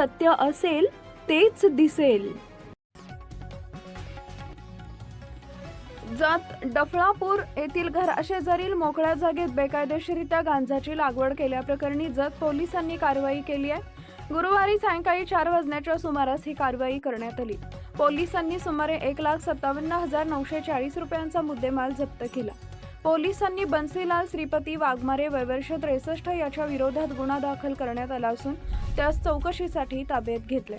सत्य असेल तेच दिसेल. जत डफळापूर येथील घराशेजारील मोकळ्या जागेत बेकायदेशीरित्या गांजाची लागवड केल्याप्रकरणी जत पोलिसांनी कारवाई केली आहे. गुरुवारी सायंकाळी 4 वाजण्याच्या सुमारास ही कारवाई करण्यात आली. पोलिसांनी सुमारे 1,57,940 रुपयांचा मुद्देमाल जप्त केला. पोलिसांनी बन्सीलाल श्रीपती वाघमारे वय वर्ष 63 याच्या विरोधात गुन्हा दाखल करण्यात आला असून त्यास चौकशीसाठी ताब्यात घेतले.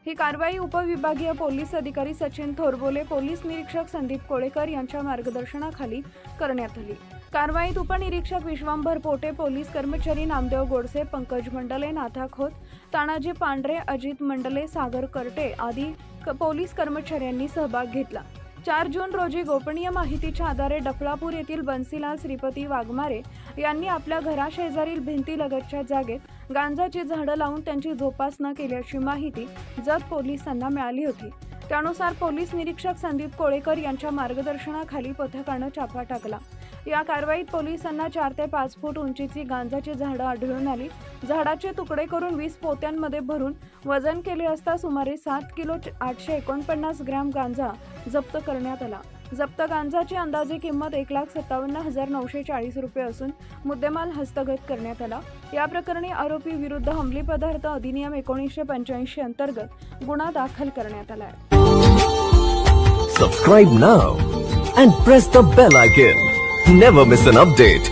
ही कारवाई उपविभागीय पोलीस अधिकारी सचिन थोरबोले, पोलीस निरीक्षक संदीप कोळेकर यांच्या मार्गदर्शनाखाली करण्यात आली. कारवाईत उपनिरीक्षक विश्वांभर पोटे, पोलीस कर्मचारी नामदेव गोडसे, पंकज मंडले, नाथा खोत, तानाजी पांढरे, अजित मंडले, सागर करटे आदी पोलीस कर्मचाऱ्यांनी सहभाग घेतला. 4 जून रोजी गोपनीय माहितीच्या आधारे डफळापूर येथील बन्सीलाल श्रीपती वाघमारे यांनी आपल्या घराशेजारील भिंतीलगतच्या जागेत गांजाची झाडं लावून त्यांची जोपासना केल्याची माहिती जत पोलिसांना मिळाली होती. त्यानुसार पोलीस निरीक्षक संदीप कोळेकर यांच्या मार्गदर्शनाखाली पथकानं छापा टाकला. या कारवाईत पोलिसांना 4 ते 5 फूट उंचीची गांजाची झाडं आढळून आली. झाडाचे तुकडे करून 20 पोत्यांमध्ये भरून वजन केले असता सुमारे 7 किलो 849 ग्रॅम गांजा जप्त करण्यात आला. जप्त गांजाची अंदाजे किंमत 1,57,940 रुपये असून मुद्देमाल हस्तगत करण्यात आला. या प्रकरणी आरोपी विरुद्ध अंमली पदार्थ अधिनियम 1985 अंतर्गत गुन्हा दाखल करण्यात आला आहे. Subscribe now and press the bell icon. Never miss an update.